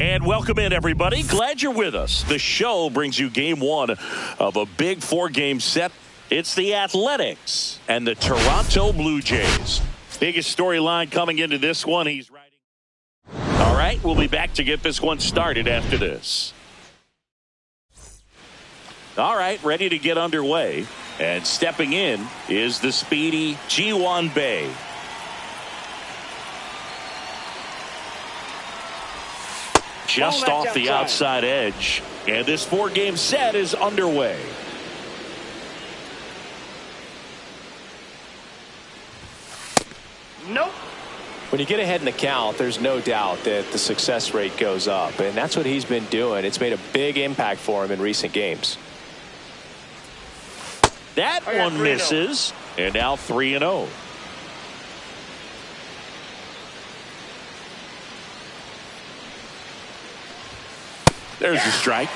And welcome in, everybody. Glad you're with us. The show brings you game one of a big 4-game set. It's the Athletics and the Toronto Blue Jays. Biggest storyline coming into this one. He's riding. All right, we'll be back to get this one started after this. All right, ready to get underway. And stepping in is the speedy Ji-Hwan Bae. Just off the outside edge. And this 4-game set is underway. Nope. When you get ahead in the count, there's no doubt that the success rate goes up. And that's what he's been doing. It's made a big impact for him in recent games. That one misses. And now 3-0. There's the strike.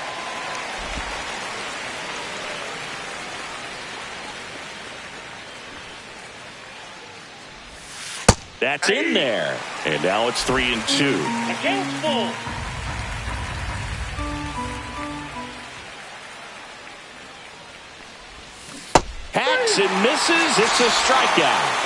That's in there. And now it's 3-2. Against full. Hacks and misses. It's a strikeout.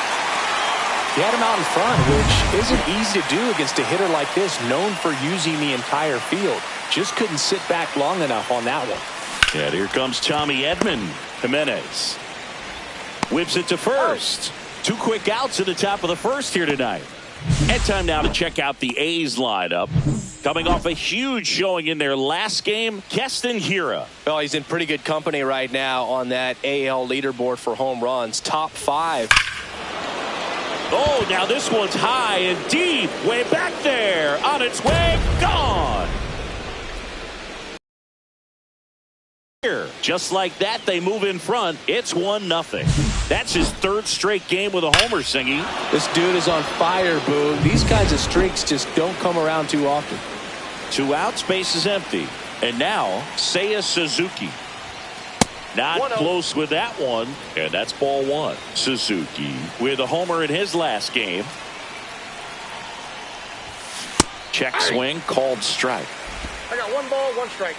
He had him out in front, which isn't easy to do against a hitter like this, known for using the entire field. Just couldn't sit back long enough on that one. And here comes Tommy Edman. Jimenez whips it to first. 2 quick outs at the top of the first here tonight. And time now to check out the A's lineup. Coming off a huge showing in their last game, Keston Hiura. Well, he's in pretty good company right now on that AL leaderboard for home runs. Top 5. Oh, now this one's high and deep. Way back there. On its way. Gone. Just like that, they move in front. It's 1-0. That's his 3rd straight game with a homer, Singy. This dude is on fire, Boog. These kinds of streaks just don't come around too often. 2 outs, base is empty. And now, Seiya Suzuki. Not close with that one. And that's ball 1. Suzuki with a homer in his last game. Check swing, called strike. I got 1 ball, 1 strike.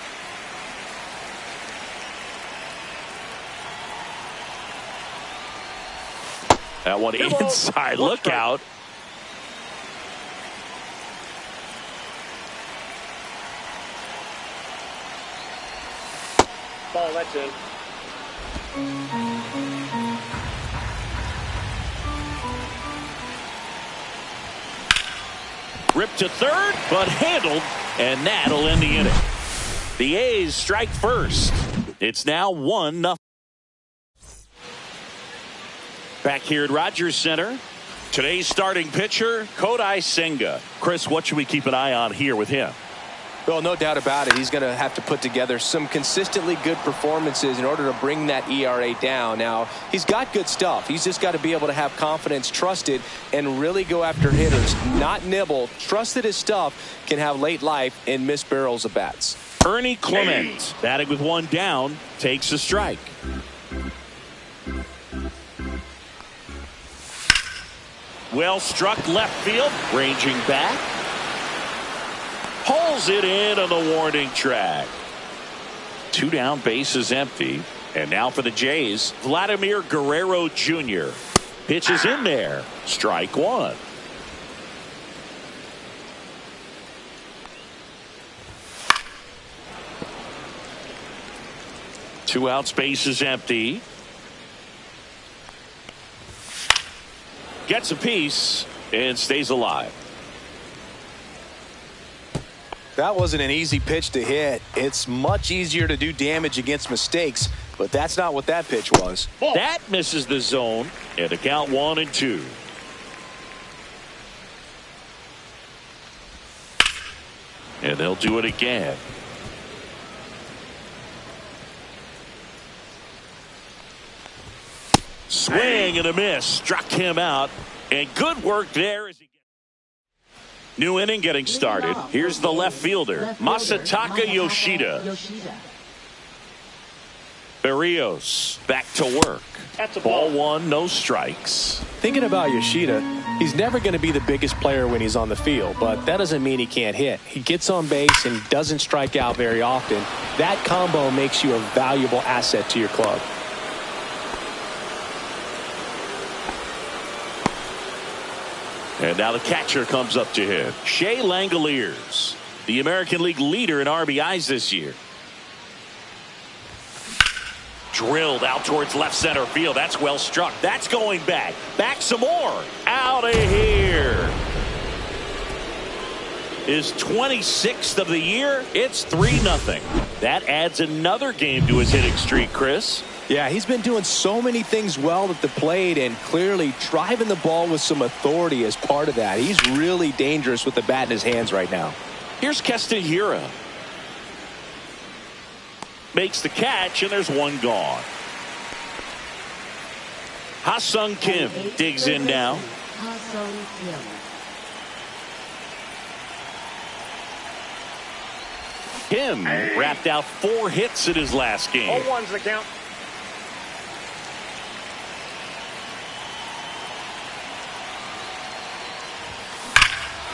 That one inside. Look out. Ball, that's in. Ripped to third, but handled, and that'll end the inning. The A's strike first. It's now 1-0. Back here at Rogers Center, today's starting pitcher, Kodai Senga. Chris, what should we keep an eye on here with him? Well, no doubt about it. He's going to have to put together some consistently good performances in order to bring that ERA down. Now, he's got good stuff. He's just got to be able to have confidence, trust it, and really go after hitters. Not nibble. Trust that his stuff can have late life and miss barrels of bats. Ernie Clement, batting with 1 down, takes a strike. Well struck left field, ranging back. Pulls it in on the warning track. 2 down, base is empty. And now for the Jays, Vladimir Guerrero Jr. Pitches in there. Strike 1. Two outs, base is empty. Gets a piece and stays alive. That wasn't an easy pitch to hit. It's much easier to do damage against mistakes, but that's not what that pitch was. That misses the zone, and the count 1-2. And they'll do it again. Swing and a miss. Struck him out. And good work there as he gets. New inning getting started. Here's the left fielder, Masataka Yoshida. Berrios back to work. That's a ball 1, no strikes. Thinking about Yoshida, He's never going to be the biggest player when he's on the field, but that doesn't mean he can't hit. He gets on base and doesn't strike out very often. That combo makes you a valuable asset to your club. And now the catcher comes up to hit. Shea Langoliers, the American League leader in RBIs this year. Drilled out towards left center field. That's well struck. That's going back. Back some more. Out of here. His 26th of the year. It's 3-0. That adds another game to his hitting streak, Chris. Yeah, he's been doing so many things well at the plate and clearly driving the ball with some authority as part of that. He's really dangerous with the bat in his hands right now. Here's Kestahira. Makes the catch, and there's one gone. Ha-Sung Kim digs in now. Kim wrapped out 4 hits in his last game. 0-1's the count.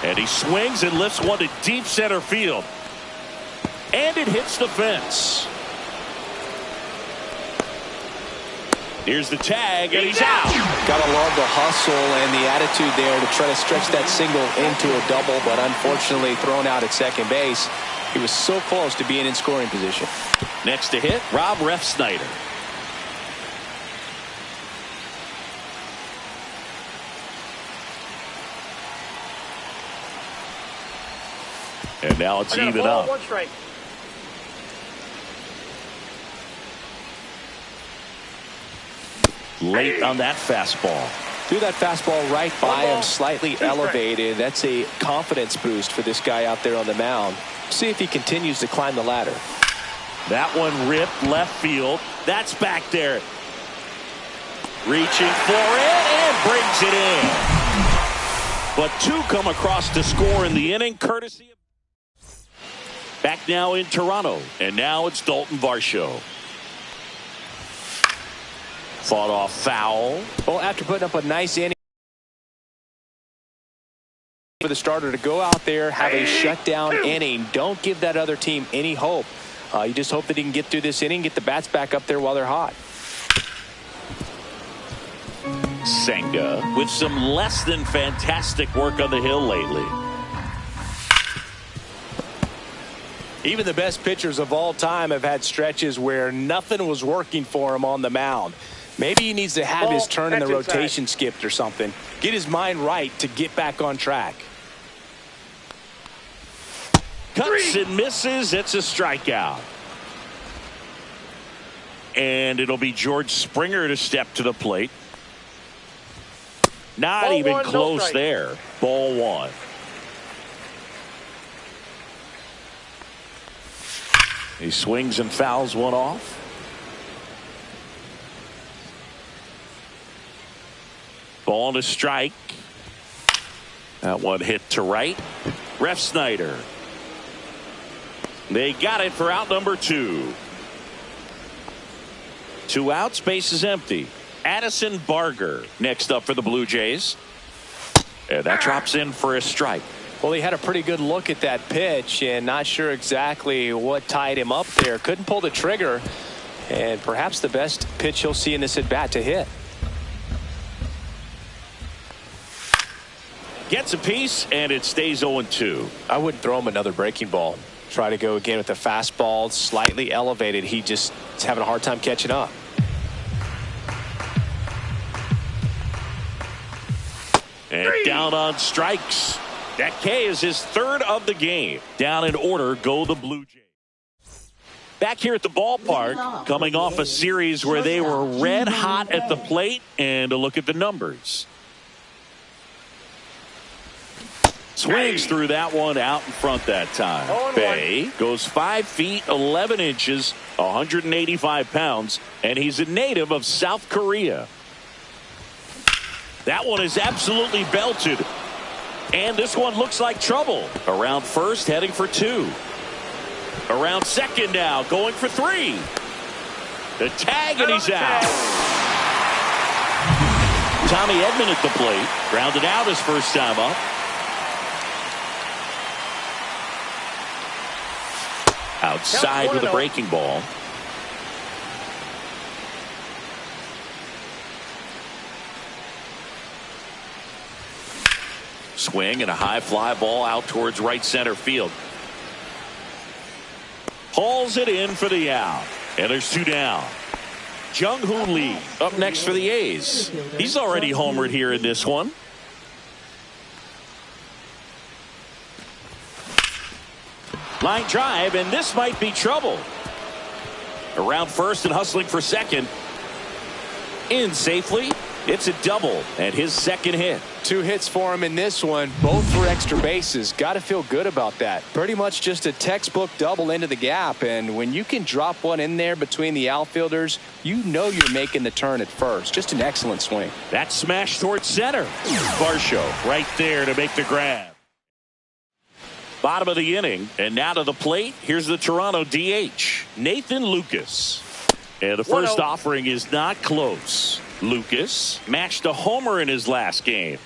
And he swings and lifts one to deep center field. And it hits the fence. Here's the tag, and he's out. Gotta love the hustle and the attitude there to try to stretch that single into a double, but unfortunately thrown out at second base. He was so close to being in scoring position. Next to hit, Rob Refsnyder. And now it's even up. 1 strike. Late on that fastball. Threw that fastball right by him, slightly elevated. That's a confidence boost for this guy out there on the mound. See if he continues to climb the ladder. That one ripped left field. That's back there. Reaching for it and brings it in. But 2 come across to score in the inning, courtesy of. Back now in Toronto, and now it's Dalton Varsho. Fought off foul. Well, after putting up a nice inning for the starter to go out there, have a shutdown inning, don't give that other team any hope. You just hope that he can get through this inning, get the bats back up there while they're hot. Senga with some less than fantastic work on the hill lately. Even the best pitchers of all time have had stretches where nothing was working for him on the mound. Maybe he needs to have his turn in the rotation skipped or something. Get his mind right to get back on track. Cuts and misses. It's a strikeout. And it'll be George Springer to step to the plate. Not Ball even one, no close strike. there. Ball 1. He swings and fouls one off. Ball to strike. That one hit to right. Refsnyder. They got it for out number 2. 2 outs, base is empty. Addison Barger next up for the Blue Jays. And that drops in for a strike. Well, he had a pretty good look at that pitch and not sure exactly what tied him up there. Couldn't pull the trigger, and perhaps the best pitch he'll see in this at bat to hit. Gets a piece, and it stays 0-2. I wouldn't throw him another breaking ball. Try to go again with the fastball, slightly elevated. He just is having a hard time catching up. And down on strikes. That K is his 3rd of the game. Down in order go the Blue Jays. Back here at the ballpark, coming off a series where they were red hot at the plate, and a look at the numbers. Swings through that one out in front that time. Bay goes 5 feet 11 inches, 185 pounds, and he's a native of South Korea. That one is absolutely belted. And this one looks like trouble. Around first, heading for 2. Around second now, going for 3. The tag, and he's out. Tommy Edman at the plate. Grounded out his first time up. Outside with a breaking ball. Swing and a high fly ball out towards right center field. Hauls it in for the out. And there's 2 down. Jung-Hoo Lee up next for the A's. He's already homered here in this one. Line drive, and this might be trouble. Around first and hustling for second. In safely. It's a double and his second hit. 2 hits for him in this one, both for extra bases. Got to feel good about that. Pretty much just a textbook double into the gap, and when you can drop one in there between the outfielders, you know you're making the turn at first. Just an excellent swing. That smash towards center. Varsho right there to make the grab. Bottom of the inning, and now to the plate. Here's the Toronto DH, Nathan Lucas. And the first offering is not close. Lucas matched a homer in his last game.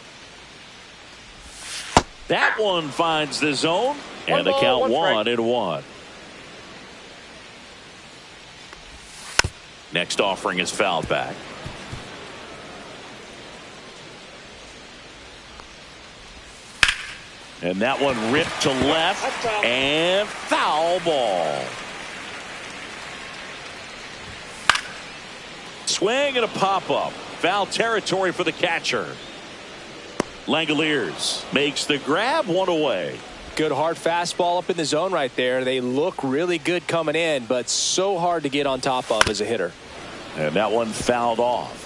That one finds the zone, and the count 1-1. Next offering is fouled back. And that one ripped to left, and foul ball. Swing and a pop-up. Foul territory for the catcher. Langoliers makes the grab, 1 away. Good hard fastball up in the zone right there. They look really good coming in, but so hard to get on top of as a hitter. And that one fouled off.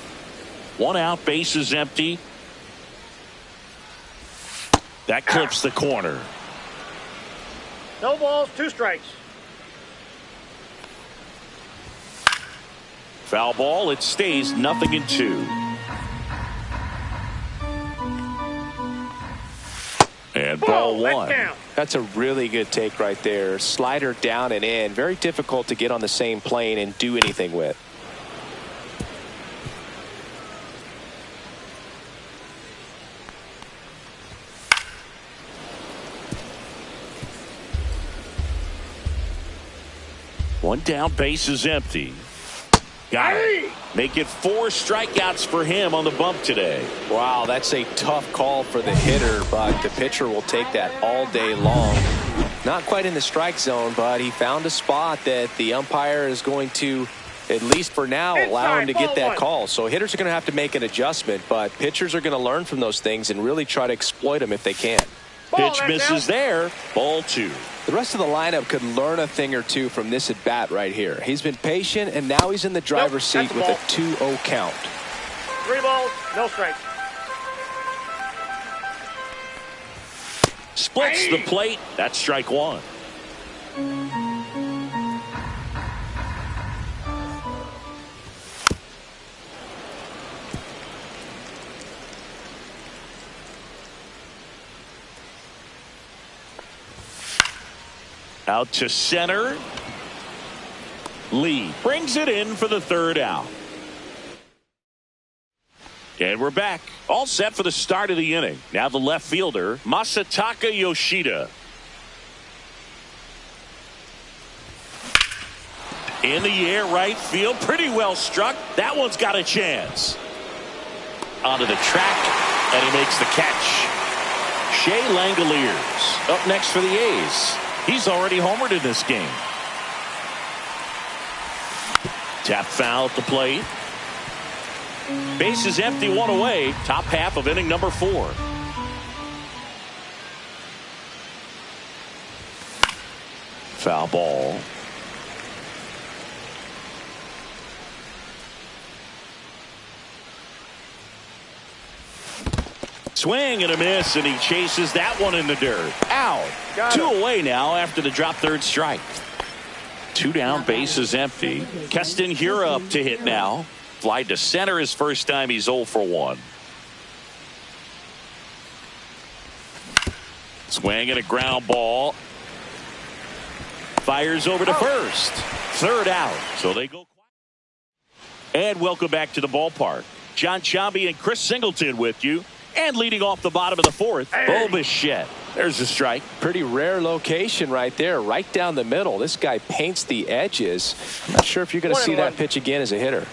1 out, bases empty. That clips the corner. No balls, 2 strikes. Foul ball, it stays 0-2. And ball 1. That's a really good take right there. Slider down and in. Very difficult to get on the same plane and do anything with. One down, base is empty. Got it. Make it 4 strikeouts for him on the bump today. Wow, that's a tough call for the hitter, but the pitcher will take that all day long. Not quite in the strike zone, but he found a spot that the umpire is going to, at least for now, allow him to get that call. So hitters are going to have to make an adjustment, but pitchers are going to learn from those things and really try to exploit them if they can. Pitch misses there. Ball 2. The rest of the lineup could learn a thing or two from this at bat right here. He's been patient, and now he's in the driver's seat with a 2-0 count. 3 balls, no strikes. Splits the plate. That's strike 1. Out to center. Lee brings it in for the 3rd out. And we're back. All set for the start of the inning. Now the left fielder, Masataka Yoshida. In the air, right field. Pretty well struck. That one's got a chance. Onto the track, and he makes the catch. Shea Langoliers up next for the A's. He's already homered in this game. Tap foul at the plate. Base is empty, 1 away. Top half of inning number 4. Foul ball. Swing and a miss, and he chases that one in the dirt. Out. 2 away now after the drop 3rd strike. 2 down, base is empty. Keston Hiura up to hit now. Fly to center his first time. He's 0 for 1. Swing and a ground ball. Fires over to first. 3rd out. So they go. And welcome back to the ballpark. John Chambi and Chris Singleton with you. And leading off the bottom of the fourth, Bo Bichette. There's a strike. Pretty rare location right there, right down the middle. This guy paints the edges. I'm not sure if you're going to see that pitch again as a hitter.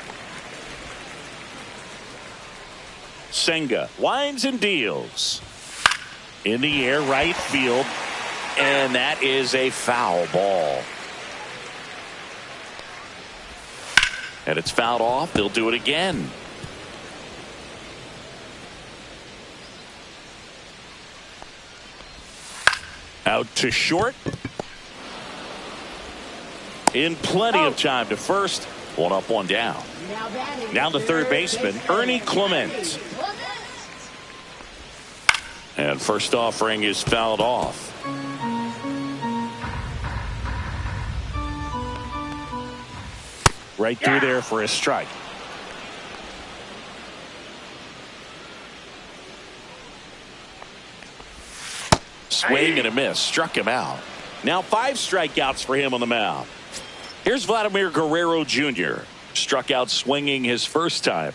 Senga winds and deals. In the air, right field. And that is a foul ball. And it's fouled off. They'll do it again. Out to short. In plenty of time to first. One up, one down. Now the third baseman, Ernie Clement. And first offering is fouled off. Right through there for a strike. Swing and a miss. Struck him out. Now 5 strikeouts for him on the mound. Here's Vladimir Guerrero Jr. Struck out swinging his first time.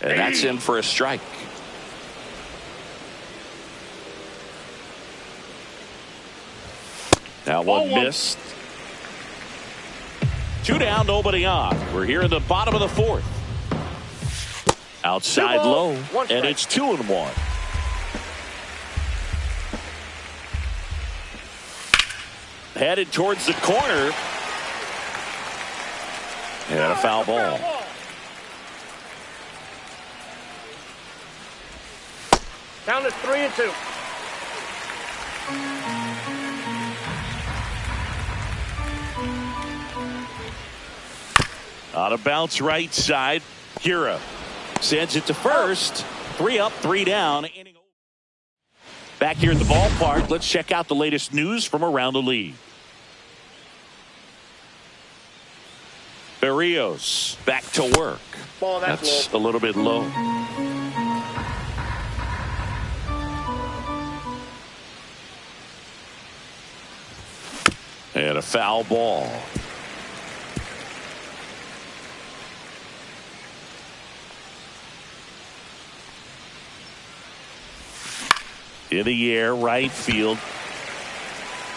And that's in for a strike. Now one missed. 2 down, nobody on. We're here in the bottom of the fourth. Outside low, and it's 2-1. Headed towards the corner. And a foul ball. Down to 3-2. On a bounce right side. Hira sends it to first. 3 up, 3 down. Back here at the ballpark, let's check out the latest news from around the league. Berrios back to work. Ball, that's a little bit low. And a foul ball. In the air, right field.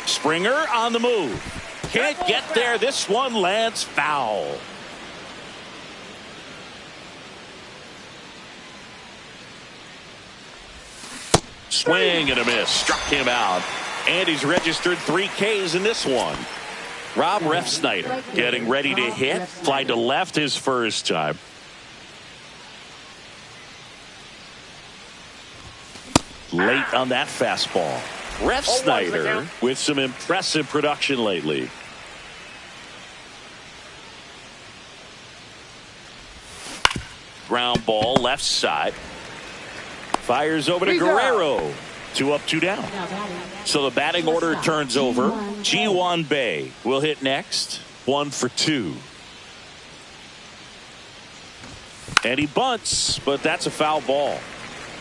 Springer on the move. Can't get there. This one lands foul. Swing and a miss. Struck him out. And he's registered 3 Ks in this one. Rob Refsnyder getting ready to hit. Fly to left his first time. Late on that fastball. Refsnyder with some impressive production lately. Ground ball left side. Fires over to Guerrero. 2 up, 2 down. So the batting order turns over. Ji-Hwan Bae will hit next. 1 for 2. And he bunts, but that's a foul ball.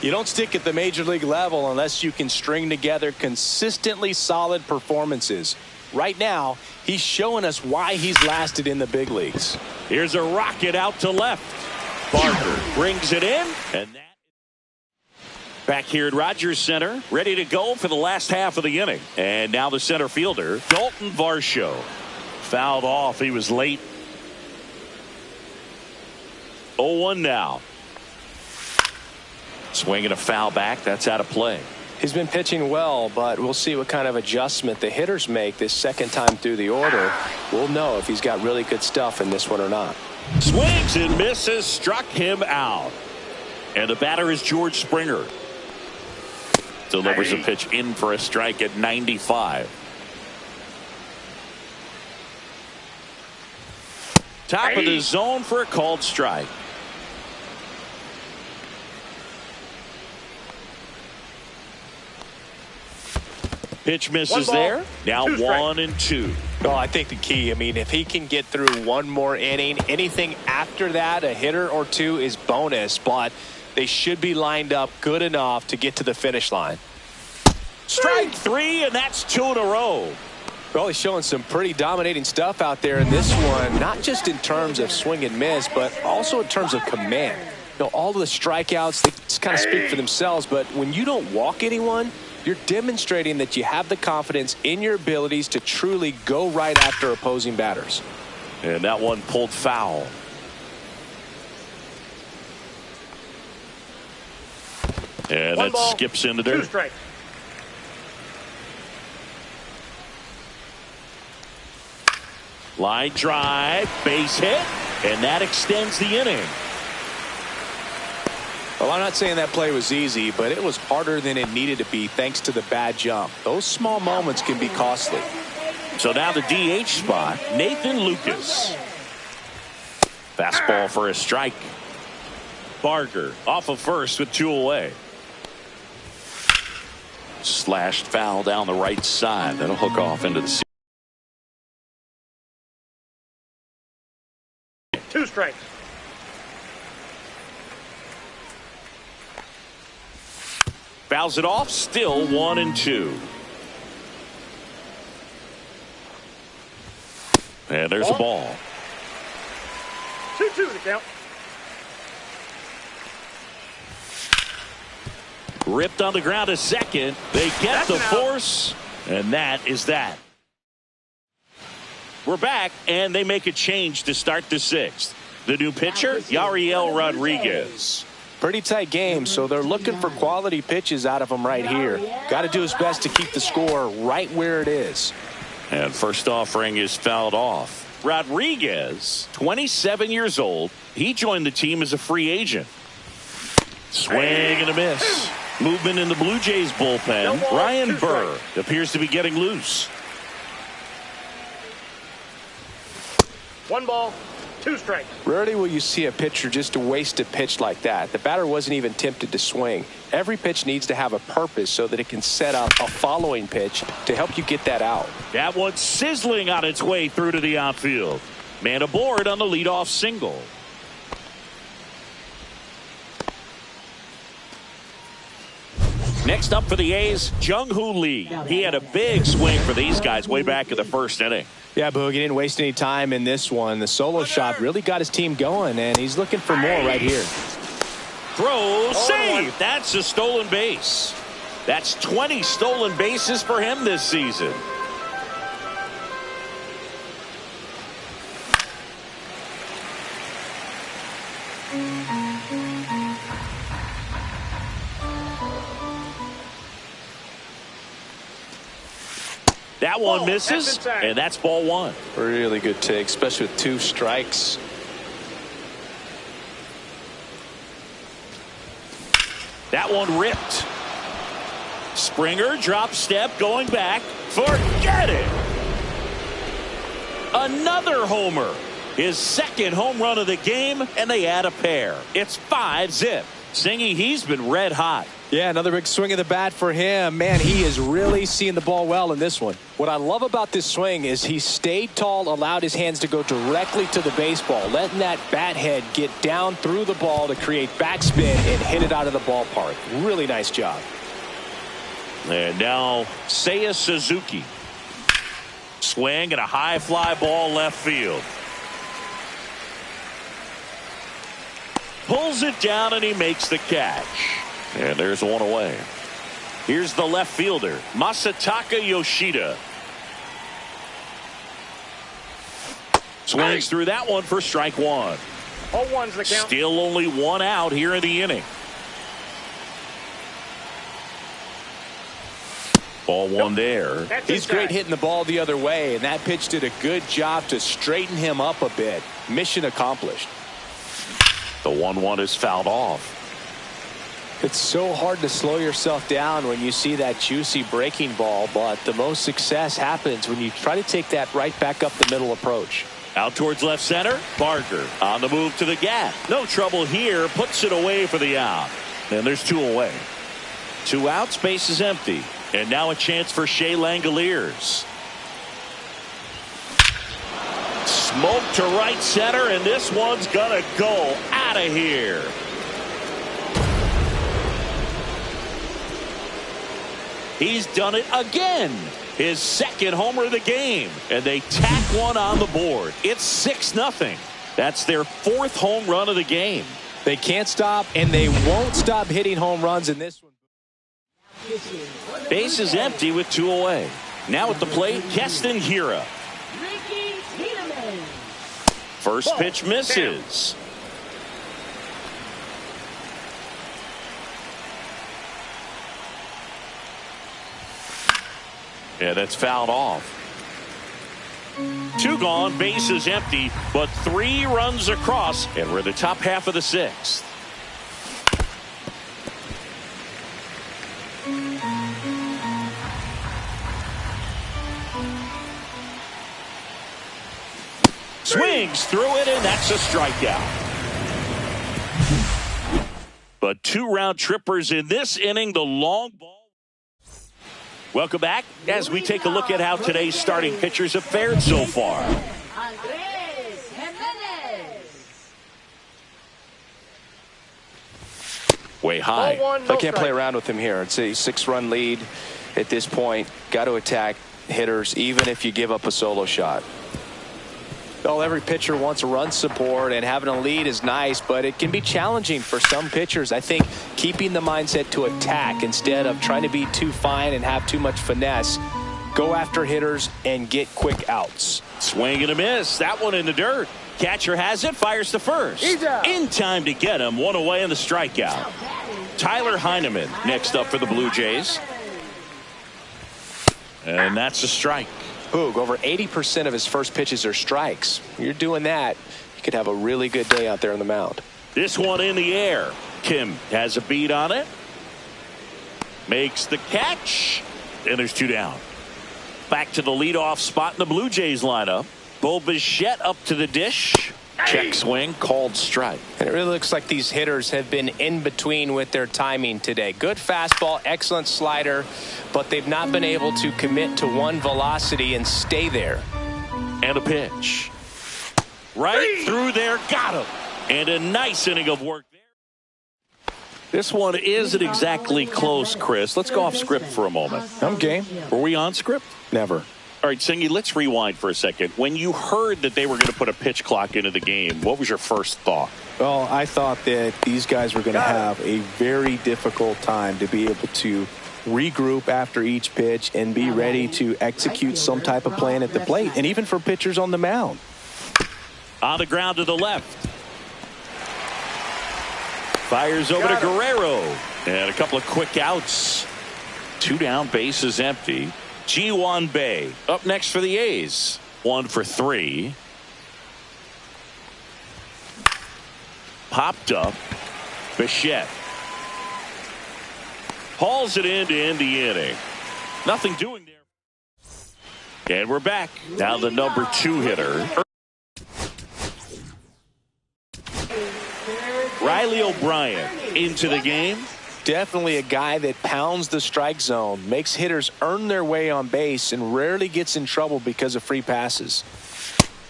You don't stick at the major league level unless you can string together consistently solid performances. Right now, he's showing us why he's lasted in the big leagues. Here's a rocket out to left. Barker brings it in, and that back here at Rogers Center, ready to go for the last half of the inning. And now the center fielder, Dalton Varsho. Fouled off. He was late. 0-1 now. Swinging a foul back. That's out of play. He's been pitching well, but we'll see what kind of adjustment the hitters make this second time through the order. We'll know if he's got really good stuff in this one or not. Swings and misses. Struck him out. And the batter is George Springer. Delivers a pitch in for a strike at 95. Top of the zone for a called strike. Pitch misses there. Now 1-2. Well, I think the key, if he can get through one more inning, anything after that, a hitter or two is bonus, but they should be lined up good enough to get to the finish line. Strike 3, and that's 2 in a row. Well, he's showing some pretty dominating stuff out there in this one, not just in terms of swing and miss, but also in terms of command. You know, all of the strikeouts, they just kind of speak for themselves, but when you don't walk anyone, you're demonstrating that you have the confidence in your abilities to truly go right after opposing batters. And that one pulled foul. And One that ball, skips into 2 dirt. strikes. Line drive, base hit, and that extends the inning. Well, I'm not saying that play was easy, but it was harder than it needed to be thanks to the bad jump. Those small moments can be costly. So now the DH spot, Nathan Lucas. Fastball for a strike. Barger off of first with 2 away. Slashed foul down the right side. That'll hook off into the seat. 2 strikes. Fouls it off, still 1-2. And there's a ball. 2-2 the count. Ripped on the ground to second. They get the force, and that is that. We're back, and they make a change to start the 6th. The new pitcher, Yariel Rodriguez. Pretty tight game, so they're looking for quality pitches out of him right here. Got to do his best to keep the score right where it is. And first offering is fouled off. Rodriguez, 27 years old. He joined the team as a free agent. Swing and a miss. Movement in the Blue Jays bullpen. Ryan Burr appears to be getting loose. 1 ball, 2 strikes. Rarely will you see a pitcher just waste a pitch like that. The batter wasn't even tempted to swing. Every pitch needs to have a purpose so that it can set up a following pitch to help you get that out. That one sizzling on its way through to the outfield. Man aboard on the leadoff single. Next up for the A's, Jung-Hoo Lee. He had a big swing for these guys way back in the first inning. Yeah, Boog, he didn't waste any time in this one. The solo shot really got his team going, and he's looking for more right here. Throw, save. That's a stolen base. That's 20 stolen bases for him this season. That one misses, and that's ball 1. Really good take, especially with 2 strikes. That one ripped. Springer drop step going back. Forget it. Another homer. His 2nd home run of the game, and they add a pair. It's 5-zip. Singy, he's been red hot. Yeah, another big swing of the bat for him. Man, he is really seeing the ball well in this one. What I love about this swing is he stayed tall, allowed his hands to go directly to the baseball, letting that bat head get down through the ball to create backspin and hit it out of the ballpark. Really nice job. And now Seiya Suzuki. Swing and a high fly ball left field. Pulls it down and he makes the catch. And there's one away. Here's the left fielder, Masataka Yoshida. Swings through that one for strike 1. 0-1's the count. Still only 1 out here in the inning. Ball 1 there. He's great hitting the ball the other way, and that pitch did a good job to straighten him up a bit. Mission accomplished. The 1-1 is fouled off. It's so hard to slow yourself down when you see that juicy breaking ball, but the most success happens when you try to take that right back up the middle approach. Out towards left center. Barker on the move to the gap. No trouble here. Puts it away for the out. And there's 2 away. 2 outs. Base is empty. And now a chance for Shea Langoliers. Smoke to right center, and this one's gonna go out of here. He's done it again. His 2nd homer of the game. And they tack one on the board. It's 6-0. That's their 4th home run of the game. They can't stop, and they won't stop hitting home runs in this one. Base is empty with 2 away. Now at the plate, Keston Hiura. First pitch misses. Yeah, that's fouled off. 2 gone, base is empty, but 3 runs across, and we're in the top half of the 6th. Swings through it, and that's a strikeout. But 2 round trippers in this inning, the long ball. Welcome back as we take a look at how today's starting pitchers have fared so far. Way high. I can't play around with him here. It's a 6-run lead at this point. Got to attack hitters even if you give up a solo shot. Well, every pitcher wants a run support, and having a lead is nice, but it can be challenging for some pitchers. I think keeping the mindset to attack instead of trying to be too fine and have too much finesse, go after hitters and get quick outs. Swing and a miss. That one in the dirt. Catcher has it, fires to first. In time to get him. 1 away in the strikeout. Tyler Heineman next up for the Blue Jays. And that's a strike. Boog, over 80% of his first pitches are strikes. You're doing that, you could have a really good day out there on the mound. This one in the air. Kim has a beat on it. Makes the catch. And there's 2 down. Back to the leadoff spot in the Blue Jays lineup. Bo Bichette up to the dish. Check swing, called strike. And it really looks like these hitters have been in between with their timing today. Good fastball, excellent slider, but they've not been able to commit to one velocity and stay there. And a pitch. Right through there, got him. And a nice inning of work there. This one isn't exactly close, Chris. Let's go off script for a moment. I'm game. Were we on script? Never. All right, Singy, let's rewind for a second. When you heard that they were going to put a pitch clock into the game, what was your first thought? Well, I thought that these guys were going to have a very difficult time to be able to regroup after each pitch and be ready to execute some type of plan at the plate, and even for pitchers on the mound. On the ground to the left. Fires over to Guerrero. And a couple of quick outs. 2 down, base is empty. Ji-Hwan Bae up next for the A's. 1 for 3. Popped up. Bichette. Hauls it in to end the inning. Nothing doing there. And we're back. Now the number 2 hitter. Riley O'Brien into the game. Definitely a guy that pounds the strike zone, makes hitters earn their way on base, and rarely gets in trouble because of free passes.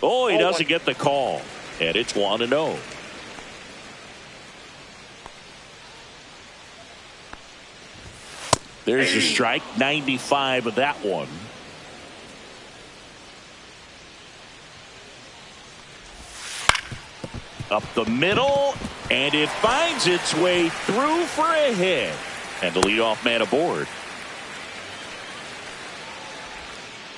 Oh, he doesn't get the call. And it's 1-0. There's the strike. 95 of that one. Up the middle, and it finds its way through for a hit. And the leadoff man aboard.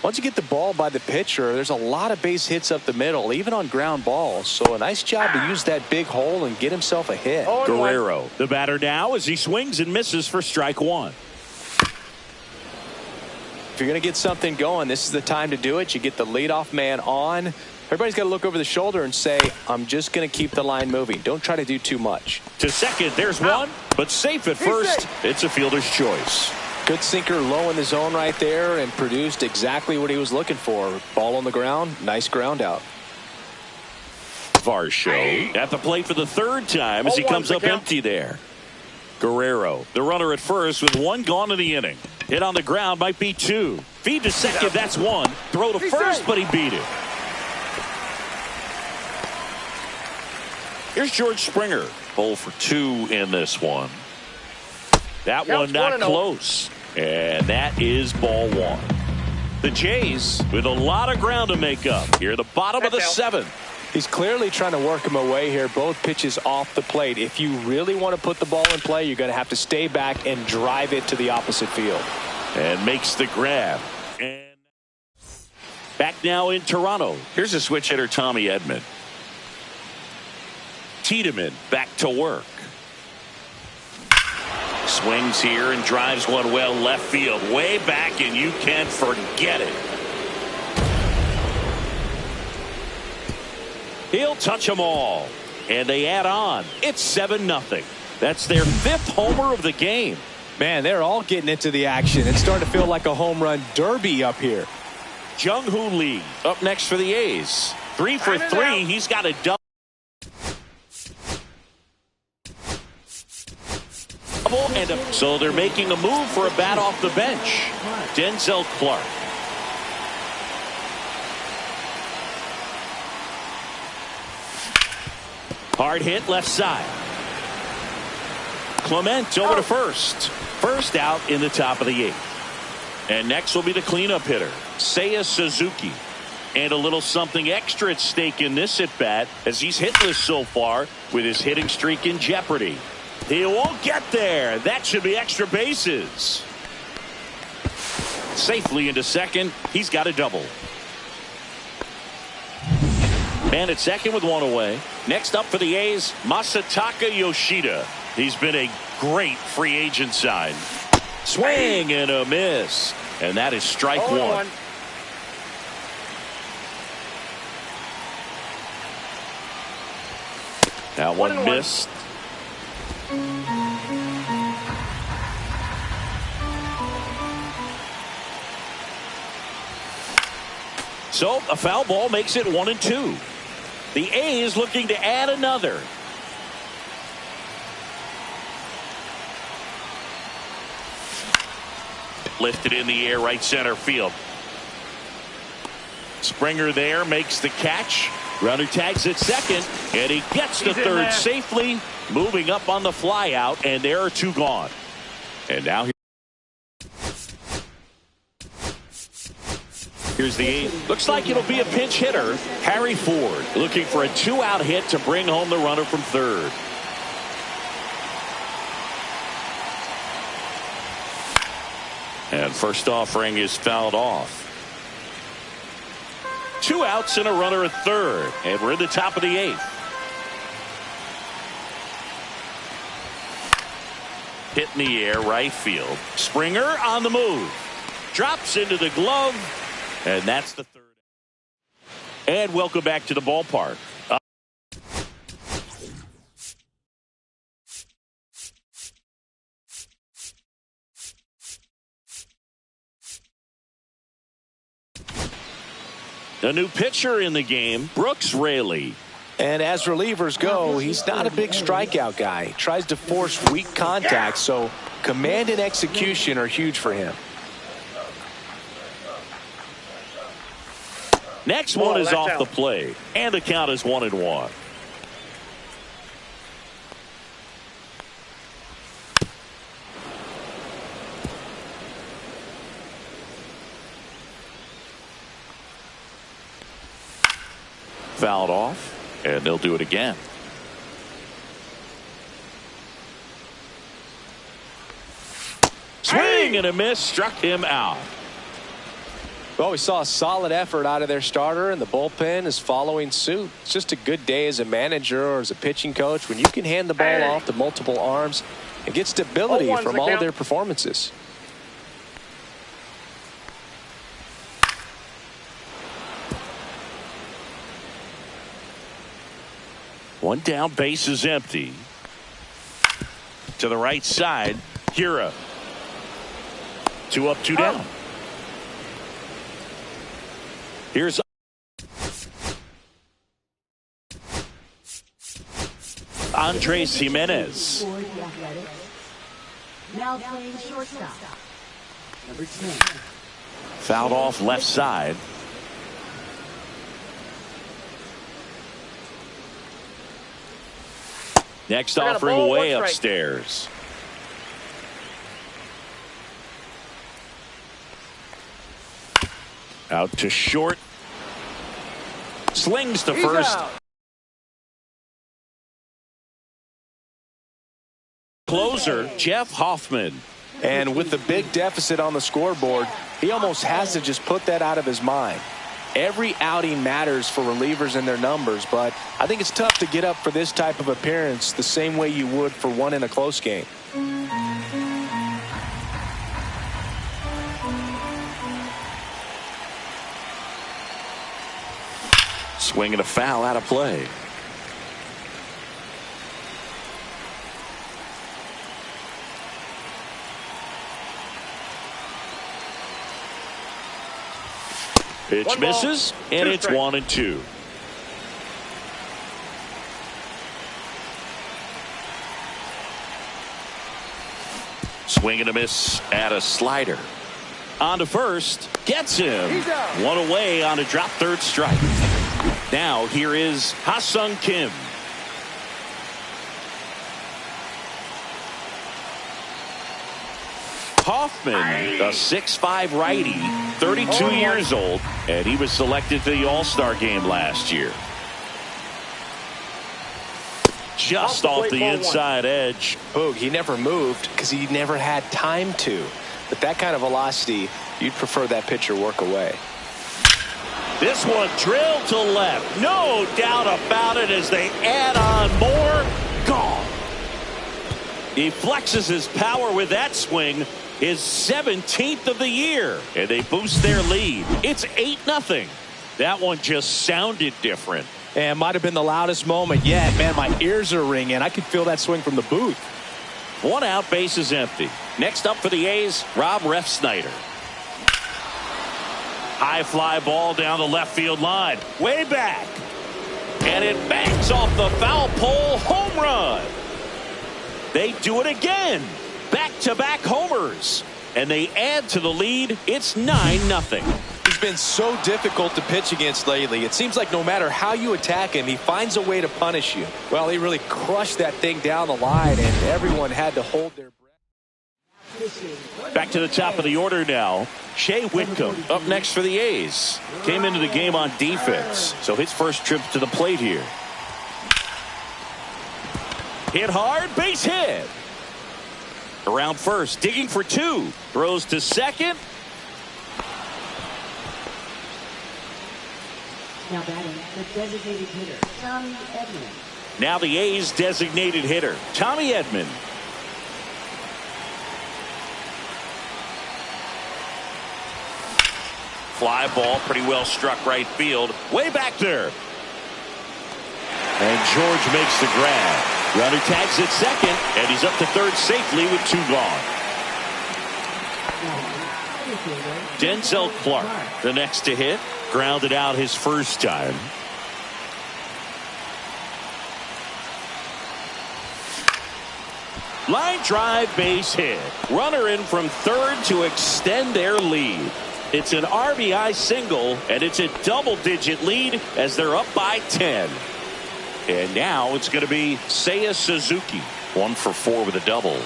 Once you get the ball by the pitcher, there's a lot of base hits up the middle, even on ground balls. So a nice job to use that big hole and get himself a hit. Guerrero, the batter now, as he swings and misses for strike 1. If you're going to get something going, this is the time to do it. You get the leadoff man on. Everybody's got to look over the shoulder and say, I'm just going to keep the line moving. Don't try to do too much. To second, there's one, but safe at first. It's a fielder's choice. Good sinker low in the zone right there and produced exactly what he was looking for. Ball on the ground, nice ground out. Varsho at the plate for the 3rd time as he comes up empty there. Guerrero, the runner at first with 1 gone in the inning. Hit on the ground, might be 2. Feed to second, that's 1. Throw to first, but he beat it. Here's George Springer. 0 for 2 in this one. That one not close. And that is ball 1. The Jays with a lot of ground to make up. Here at the bottom of the 7th. He's clearly trying to work him away here. Both pitches off the plate. If you really want to put the ball in play, you're going to have to stay back and drive it to the opposite field. And makes the grab. And back now in Toronto. Here's a switch hitter, Tommy Edman. Tiedemann back to work. Swings here and drives one well left field. Way back, and you can't forget it. He'll touch them all. And they add on. It's 7-0. That's their 5th homer of the game. Man, they're all getting into the action. It's starting to feel like a home run derby up here. Jung-Hoo Lee up next for the A's. 3 for 3. He's got a double. So they're making a move for a bat off the bench. Denzel Clark. Hard hit left side. Clement over to first. First out in the top of the 8th. And next will be the cleanup hitter, Seiya Suzuki. And a little something extra at stake in this at bat as he's hitless so far with his hitting streak in jeopardy. He won't get there. That should be extra bases. Safely into second. He's got a double. Man at second with one away. Next up for the A's, Masataka Yoshida. He's been a great free agent sign. Swing and a miss. And that is strike one. That one missed. So a foul ball makes it 1-2. The A's looking to add another. Lifted in the air, right center field. Springer there makes the catch. Runner tags at second, and he gets to third safely, moving up on the fly out, and there are 2 gone. And now here's the 8th. Looks like it'll be a pinch hitter, Harry Ford, looking for a 2-out hit to bring home the runner from third. And first offering is fouled off. 2 outs and a runner at third, and we're in the top of the 8th. Hit in the air, right field. Springer on the move. Drops into the glove, and that's the 3rd. And welcome back to the ballpark. A new pitcher in the game, Brooks Raley. And as relievers go, he's not a big strikeout guy. He tries to force weak contact, so command and execution are huge for him. Next one is off the plate, and the count is 1-1. Fouled off, and they'll do it again. Swing and a miss, struck him out. Well, we saw a solid effort out of their starter, and the bullpen is following suit. It's just a good day as a manager or as a pitching coach when you can hand the ball off to multiple arms and get stability from all of their performances. One down, base is empty. To the right side, Hira. 2 up, 2 down. Here's Andres Jimenez. Now playing shortstop. Number 10. Fouled off left side. Next offering way upstairs. Out to short. Slings to first. closer, Jeff Hoffman. And with the big deficit on the scoreboard, he almost has to just put that out of his mind. Every outing matters for relievers and their numbers, but I think it's tough to get up for this type of appearance the same way you would for one in a close game. Swing and a foul out of play. Pitch misses, and it's 1-2. Swing and a miss at a slider. On to first, gets him. One away on a drop third strike. Now here is Ha-Sung Kim. Hoffman, a 6'5" righty, 32 years old, and he was selected for the All-Star game last year. Just off the inside edge. Boog, he never moved because he never had time to. But that kind of velocity, you'd prefer that pitcher work away. This one drilled to left. No doubt about it as they add on more. Gone. He flexes his power with that swing. His 17th of the year. And they boost their lead. It's 8-0. That one just sounded different. And might have been the loudest moment yet. Man, my ears are ringing. I could feel that swing from the booth. One out, base is empty. Next up for the A's, Rob Refsnyder. High fly ball down the left field line. Way back. And it bangs off the foul pole. Home run. They do it again. Back-to-back homers. And they add to the lead. It's 9-0. He's been so difficult to pitch against lately. It seems like no matter how you attack him, he finds a way to punish you. Well, he really crushed that thing down the line, and everyone had to hold their breath. Back to the top of the order now. Shea Whitcomb up next for the A's. Came into the game on defense, so his first trip to the plate here. Hit hard, base hit. Around first, digging for two. Throws to second. Now batting, the designated hitter, Tommy Edman. Now the A's designated hitter, Tommy Edman. Fly ball, pretty well struck right field. Way back there. And George makes the grab. Runner tags at second, and he's up to third safely with two gone. Denzel Clark, the next to hit, grounded out his first time. Line drive, base hit. Runner in from third to extend their lead. It's an RBI single, and it's a double-digit lead as they're up by 10. And now it's going to be Seiya Suzuki. 1 for 4 with a double.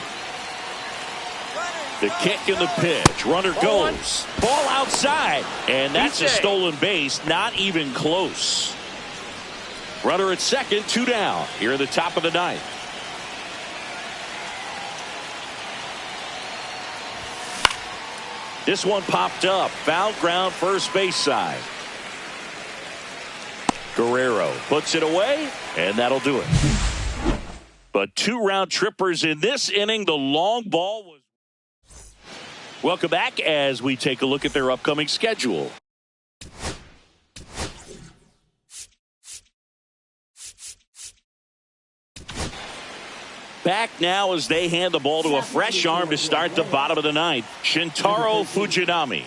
The kick and the pitch. Runner goes. Ball outside. And that's a stolen base. Not even close. Runner at second. 2 down. Here in the top of the ninth. This one popped up. Foul ground first base side. Guerrero puts it away, and that'll do it. But 2 round trippers in this inning. The long ball was. Welcome back as we take a look at their upcoming schedule. Back now as they hand the ball to a fresh arm to start the bottom of the ninth. Shintaro Fujinami.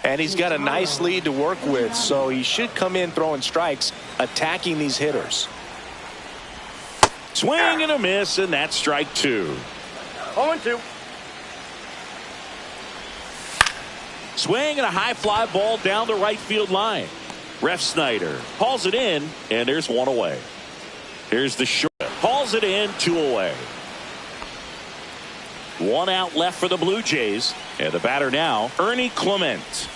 And he's got a nice lead to work with, so he should come in throwing strikes, attacking these hitters. Swing and a miss, and that's strike 2. 0-2. Swing and a high fly ball down the right field line. Refsnyder hauls it in, and there's 1 away. Here's the short. Hauls it in, 2 away. 1 out left for the Blue Jays. And the batter now, Ernie Clement.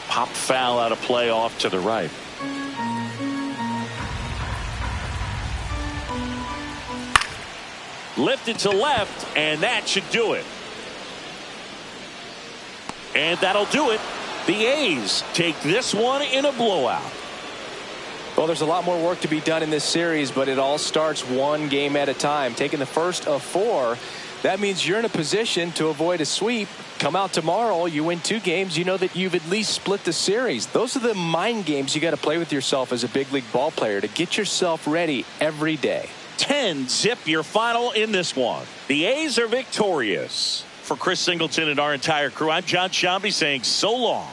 Popped foul out of play off to the right. Lifted to left, and that should do it. And that'll do it. The A's take this one in a blowout. Well, there's a lot more work to be done in this series, but it all starts one game at a time. Taking the first of 4, that means you're in a position to avoid a sweep. Come out tomorrow, you win 2 games, you know that you've at least split the series. Those are the mind games you got to play with yourself as a big league ball player to get yourself ready every day. 10-zip your final in this one. The A's are victorious. For Chris Singleton and our entire crew, I'm John Shambi saying so long.